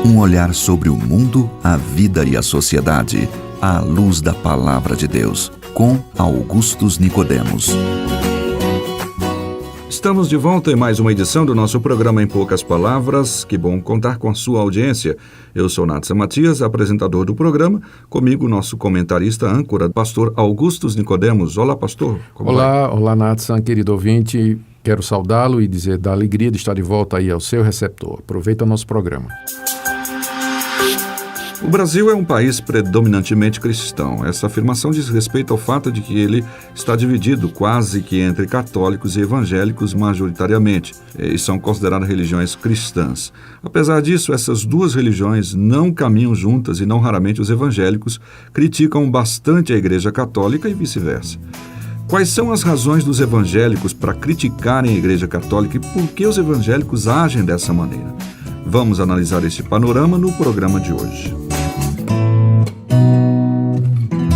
Um olhar sobre o mundo, a vida e a sociedade, à luz da Palavra de Deus, com Augustus Nicodemos. Estamos de volta em mais uma edição do nosso programa Em Poucas Palavras. Que bom contar com a sua audiência. Eu sou Natsa Matias, apresentador do programa. Comigo, nosso comentarista âncora, pastor Augustus Nicodemos. Olá, pastor. Olá, Natsa, querido ouvinte. Quero saudá-lo e dizer da alegria de estar de volta aí ao seu receptor. Aproveita o nosso programa. O Brasil é um país predominantemente cristão. Essa afirmação diz respeito ao fato de que ele está dividido quase que entre católicos e evangélicos majoritariamente, e são consideradas religiões cristãs. Apesar disso, essas duas religiões não caminham juntas e não raramente os evangélicos criticam bastante a Igreja Católica e vice-versa. Quais são as razões dos evangélicos para criticarem a Igreja Católica e por que os evangélicos agem dessa maneira? Vamos analisar esse panorama no programa de hoje.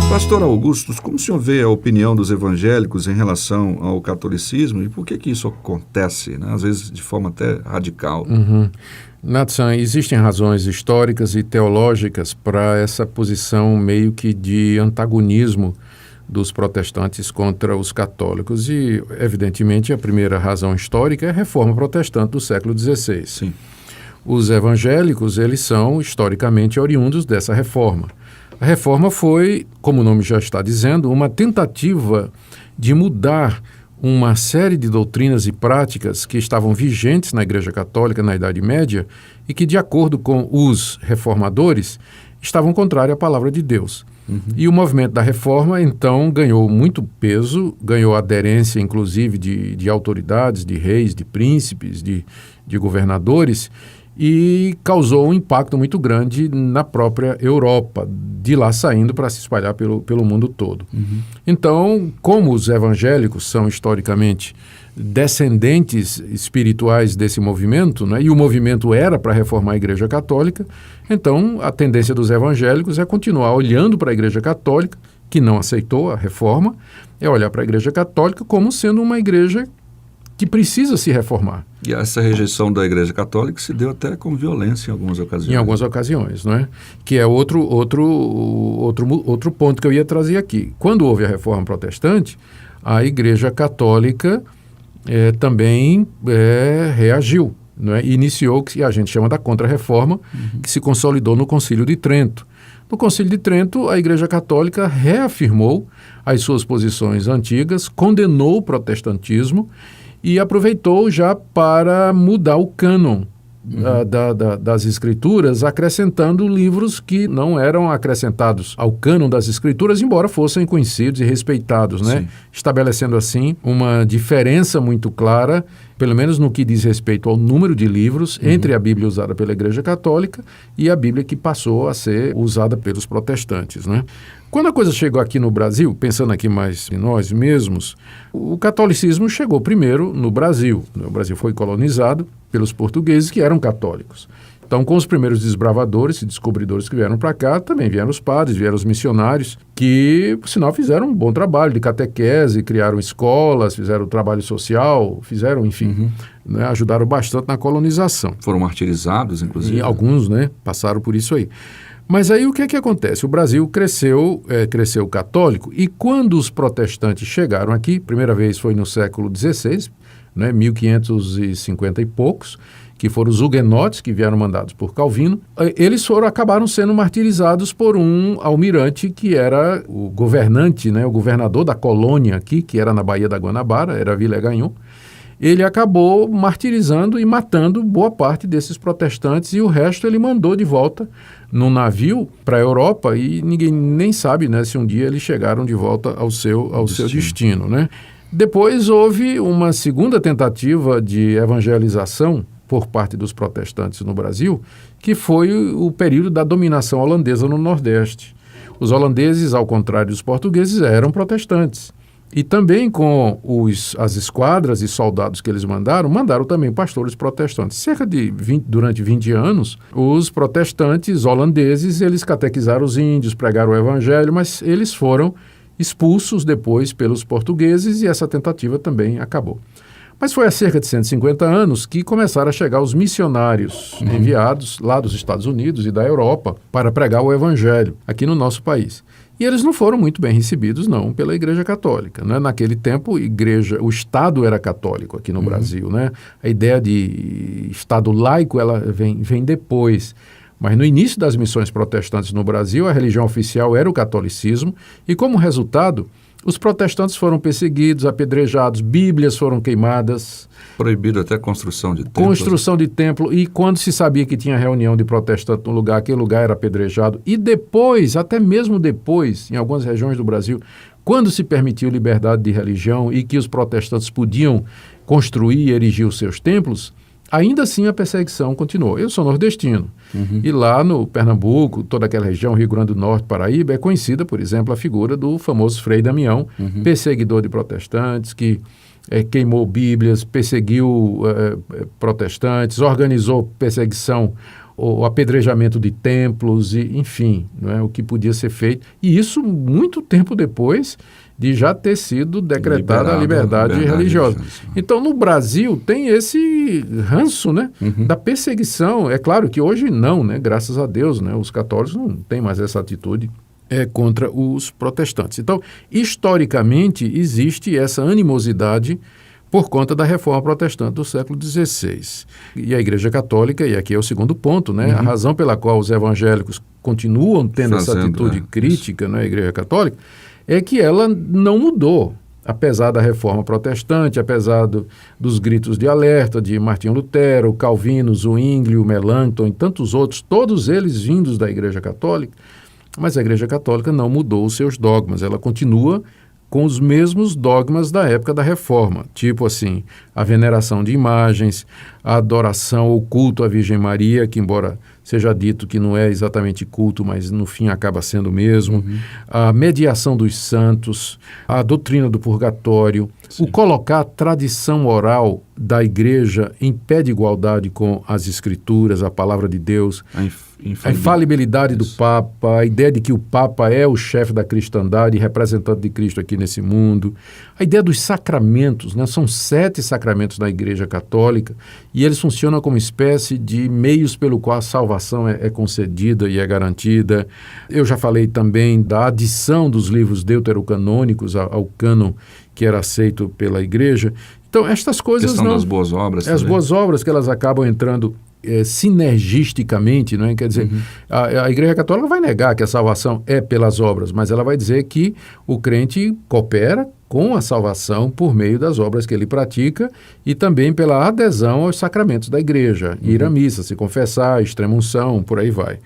Pastor Augustus, como o senhor vê a opinião dos evangélicos em relação ao catolicismo e por que isso acontece, né? Às vezes de forma até radical? Natsan, existem razões históricas e teológicas para essa posição meio que de antagonismo dos protestantes contra os católicos e, evidentemente, a primeira razão histórica é a reforma protestante do século XVI. Sim. Os evangélicos, eles são historicamente oriundos dessa reforma. A reforma foi, como o nome já está dizendo, uma tentativa de mudar uma série de doutrinas e práticas que estavam vigentes na Igreja Católica na Idade Média e que, de acordo com os reformadores, estavam contrárias à palavra de Deus. E o movimento da reforma, então, ganhou muito peso, ganhou aderência, inclusive, de autoridades, de reis, de príncipes, de governadores, e causou um impacto muito grande na própria Europa, de lá saindo para se espalhar pelo mundo todo. Então, como os evangélicos são historicamente descendentes espirituais desse movimento, né, e o movimento era para reformar a Igreja Católica, então a tendência dos evangélicos é continuar olhando para a Igreja Católica, que não aceitou a reforma, é olhar para a Igreja Católica como sendo uma igreja que precisa se reformar. E essa rejeição da Igreja Católica se deu até com violência em algumas ocasiões. Em algumas ocasiões, não é? Que é outro ponto que eu ia trazer aqui. Quando houve a Reforma Protestante, a Igreja Católica também reagiu, não é? Iniciou o que a gente chama da Contra-Reforma, que se consolidou no Concílio de Trento. No Concílio de Trento, a Igreja Católica reafirmou as suas posições antigas, condenou o protestantismo e aproveitou já para mudar o cânon das Escrituras, acrescentando livros que não eram acrescentados ao cânon das Escrituras, embora fossem conhecidos e respeitados, né? Estabelecendo assim uma diferença muito clara, pelo menos no que diz respeito ao número de livros, entre a Bíblia usada pela Igreja Católica e a Bíblia que passou a ser usada pelos protestantes, né? Quando a coisa chegou aqui no Brasil, pensando aqui mais em nós mesmos, o catolicismo chegou primeiro no Brasil. O Brasil foi colonizado pelos portugueses, que eram católicos. Então, com os primeiros desbravadores e descobridores que vieram para cá, também vieram os padres, vieram os missionários, que, por sinal, fizeram um bom trabalho de catequese, criaram escolas, fizeram trabalho social, fizeram, enfim, né, ajudaram bastante na colonização. Foram martirizados, inclusive. E alguns, né, passaram por isso aí. Mas aí o que é que acontece? O Brasil cresceu católico e quando os protestantes chegaram aqui, primeira vez foi no século XVI, né, 1550 e poucos, que foram os huguenotes que vieram mandados por Calvino, eles acabaram sendo martirizados por um almirante que era o governante, né, o governador da colônia aqui, que era na Baía da Guanabara, era Villegagnon. Ele acabou martirizando e matando boa parte desses protestantes e o resto ele mandou de volta num navio para a Europa e ninguém nem sabe, né, se um dia eles chegaram de volta ao seu destino, né? Depois houve uma segunda tentativa de evangelização por parte dos protestantes no Brasil, que foi o período da dominação holandesa no Nordeste. Os holandeses, ao contrário dos portugueses, eram protestantes. E também com as esquadras e soldados que eles mandaram também pastores protestantes. Durante 20 anos, os protestantes holandeses, eles catequizaram os índios, pregaram o evangelho, mas eles foram expulsos depois pelos portugueses e essa tentativa também acabou. Mas foi há cerca de 150 anos que começaram a chegar os missionários enviados lá dos Estados Unidos e da Europa para pregar o Evangelho aqui no nosso país. E eles não foram muito bem recebidos, não, pela Igreja Católica, né? Naquele tempo, o Estado era católico aqui no Brasil, né? A ideia de Estado laico, ela vem depois. Mas no início das missões protestantes no Brasil, a religião oficial era o catolicismo e, como resultado, os protestantes foram perseguidos, apedrejados, bíblias foram queimadas. Proibido até construção de templos. Construção de templo, e quando se sabia que tinha reunião de protestantes no lugar, aquele lugar era apedrejado. E depois, até mesmo depois, em algumas regiões do Brasil, quando se permitiu liberdade de religião e que os protestantes podiam construir e erigir os seus templos, ainda assim a perseguição continuou. Eu sou nordestino. E lá no Pernambuco, toda aquela região, Rio Grande do Norte, Paraíba, é conhecida, por exemplo, a figura do famoso Frei Damião, perseguidor de protestantes, que queimou bíblias, perseguiu protestantes, organizou perseguição, o apedrejamento de templos, e, enfim, não é, o que podia ser feito. E isso muito tempo depois de já ter sido decretada a liberdade religiosa. Então, no Brasil, tem esse ranço, né, da perseguição. É claro que hoje não, né, graças a Deus, né, os católicos não têm mais essa atitude contra os protestantes. Então, historicamente, existe essa animosidade por conta da reforma protestante do século XVI. E a Igreja Católica, e aqui é o segundo ponto, né, a razão pela qual os evangélicos continuam tendo essa atitude crítica na Igreja Católica, é que ela não mudou, apesar da reforma protestante, apesar dos gritos de alerta de Martinho Lutero, Calvino, Zwinglio, Melanchthon e tantos outros, todos eles vindos da Igreja Católica, mas a Igreja Católica não mudou os seus dogmas, ela continua com os mesmos dogmas da época da Reforma, tipo assim, a veneração de imagens, a adoração ou culto à Virgem Maria, que embora seja dito que não é exatamente culto, mas no fim acaba sendo mesmo, a mediação dos santos, a doutrina do purgatório, o colocar a tradição oral da Igreja em pé de igualdade com as Escrituras, a Palavra de Deus, a infalibilidade do Papa, a ideia de que o Papa é o chefe da cristandade, representante de Cristo aqui nesse mundo, a ideia dos sacramentos, né? São 7 sacramentos da Igreja Católica e eles funcionam como espécie de meios pelo qual a salvação é concedida e é garantida. Eu já falei também da adição dos livros deuterocanônicos ao cânon que era aceito pela Igreja. Então, estas coisas não... das boas obras. As boas obras que elas acabam entrando sinergisticamente, não é? Quer dizer, a Igreja Católica vai negar que a salvação é pelas obras, mas ela vai dizer que o crente coopera com a salvação por meio das obras que ele pratica e também pela adesão aos sacramentos da Igreja, ir à missa, se confessar, extrema-unção, por aí vai.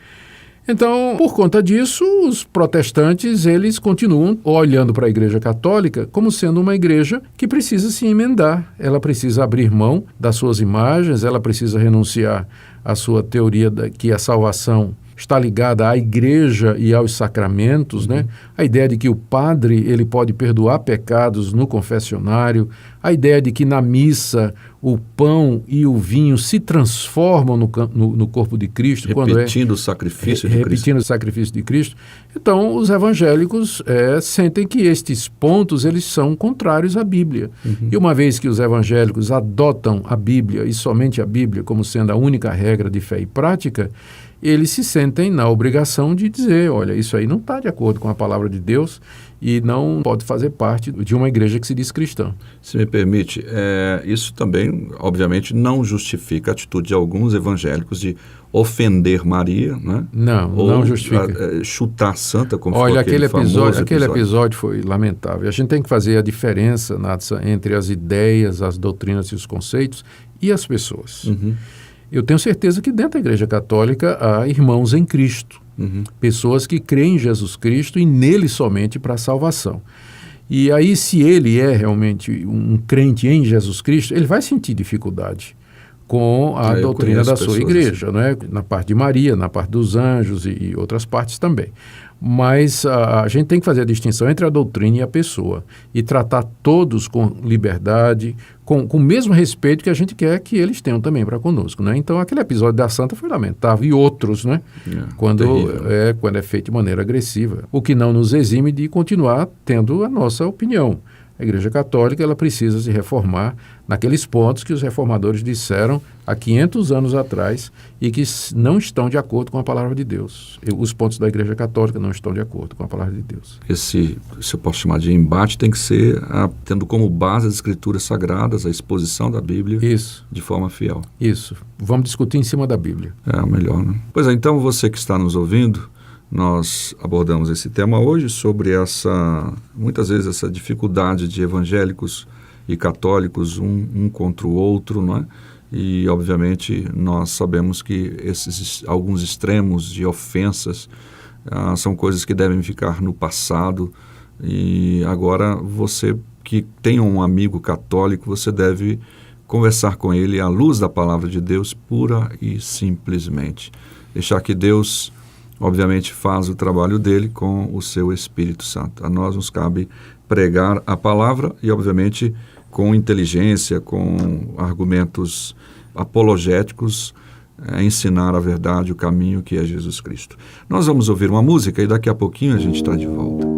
Então, por conta disso, os protestantes, eles continuam olhando para a Igreja Católica como sendo uma igreja que precisa se emendar. Ela precisa abrir mão das suas imagens, ela precisa renunciar à sua teoria que a salvação está ligada à igreja e aos sacramentos, né? A ideia de que o padre ele pode perdoar pecados no confessionário, a ideia de que na missa o pão e o vinho se transformam no corpo de Cristo. Repetindo o sacrifício de Cristo. Repetindo o sacrifício de Cristo. Então, os evangélicos sentem que estes pontos eles são contrários à Bíblia. E uma vez que os evangélicos adotam a Bíblia e somente a Bíblia como sendo a única regra de fé e prática, eles se sentem na obrigação de dizer, olha, isso aí não está de acordo com a palavra de Deus e não pode fazer parte de uma igreja que se diz cristã. Se me permite, isso também, obviamente, não justifica a atitude de alguns evangélicos de ofender Maria, né? Não justifica. Chutar a santa, como olha, foi aquele episódio foi lamentável. A gente tem que fazer a diferença, Natsa, entre as ideias, as doutrinas e os conceitos e as pessoas. Eu tenho certeza que dentro da Igreja Católica há irmãos em Cristo, pessoas que creem em Jesus Cristo e nele somente para a salvação. E aí, se ele é realmente um crente em Jesus Cristo, ele vai sentir dificuldade com a doutrina da sua igreja, assim, né? Na parte de Maria, na parte dos anjos e outras partes também. Mas a gente tem que fazer a distinção entre a doutrina e a pessoa e tratar todos com liberdade, com o mesmo respeito que a gente quer que eles tenham também para conosco, né? Então, aquele episódio da Santa foi lamentável, e outros, né? Quando é feito de maneira agressiva, o que não nos exime de continuar tendo a nossa opinião. A Igreja Católica ela precisa se reformar naqueles pontos que os reformadores disseram há 500 anos atrás e que não estão de acordo com a palavra de Deus. Os pontos da Igreja Católica não estão de acordo com a palavra de Deus. Se eu posso chamar de embate, tem que ser tendo como base as Escrituras Sagradas, a exposição da Bíblia. Isso. De forma fiel. Isso. Vamos discutir em cima da Bíblia. É o melhor, né? Pois é, então você que está nos ouvindo, nós abordamos esse tema hoje sobre muitas vezes essa dificuldade de evangélicos e católicos um contra o outro, não é? E, obviamente, nós sabemos que alguns extremos de ofensas são coisas que devem ficar no passado. E agora, você que tem um amigo católico, você deve conversar com ele à luz da palavra de Deus, pura e simplesmente. Deixar que Deus, obviamente, faz o trabalho dele com o seu Espírito Santo. A nós nos cabe pregar a palavra e, obviamente, com inteligência, com argumentos apologéticos, ensinar a verdade, o caminho que é Jesus Cristo. Nós vamos ouvir uma música e daqui a pouquinho a gente está de volta.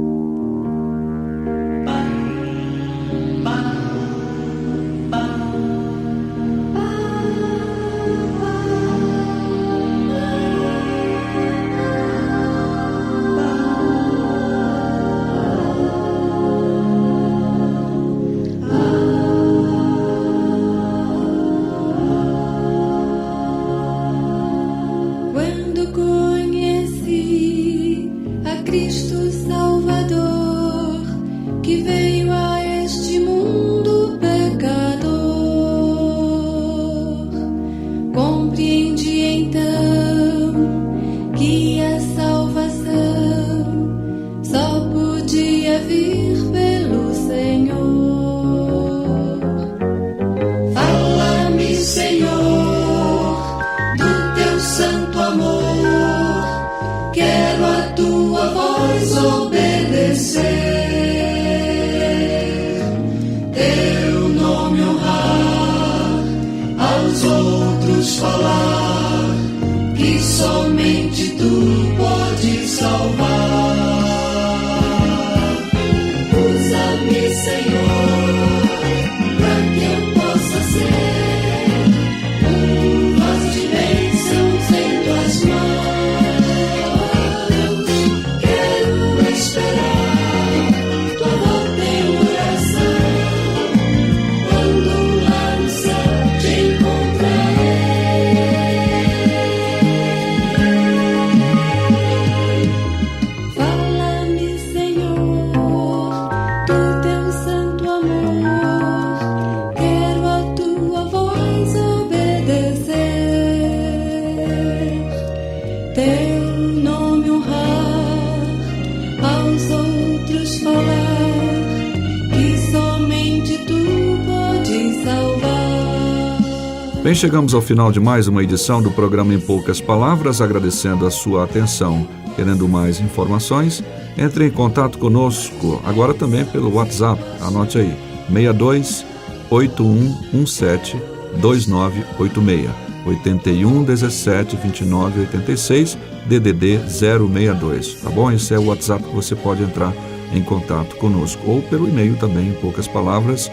Bem, chegamos ao final de mais uma edição do programa Em Poucas Palavras, agradecendo a sua atenção. Querendo mais informações, entre em contato conosco, agora também pelo WhatsApp, anote aí, 62 8117 2986, 81 17 29 86, DDD 062, tá bom? Esse é o WhatsApp que você pode entrar em contato conosco, ou pelo e-mail também, em poucas palavras,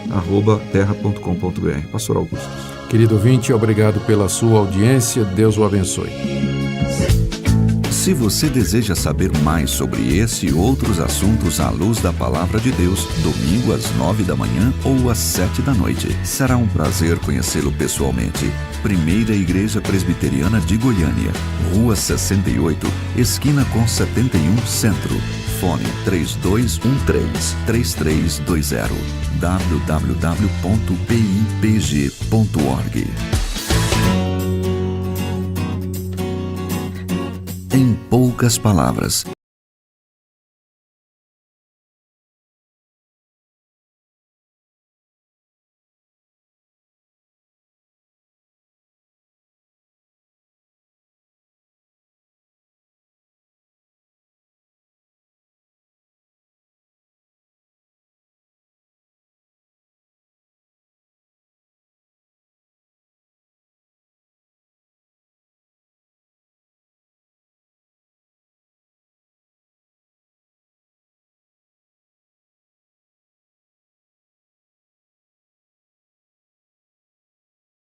@terra.com.br. Pastor Augusto. Querido ouvinte, obrigado pela sua audiência, Deus o abençoe. Se você deseja saber mais sobre esse e outros assuntos à luz da Palavra de Deus, domingo às 9 da manhã ou às 7 da noite, será um prazer conhecê-lo pessoalmente. Primeira Igreja Presbiteriana de Goiânia, Rua 68, esquina com 71 Centro. Fone 3213-3320, www.pipg.org. Em poucas palavras,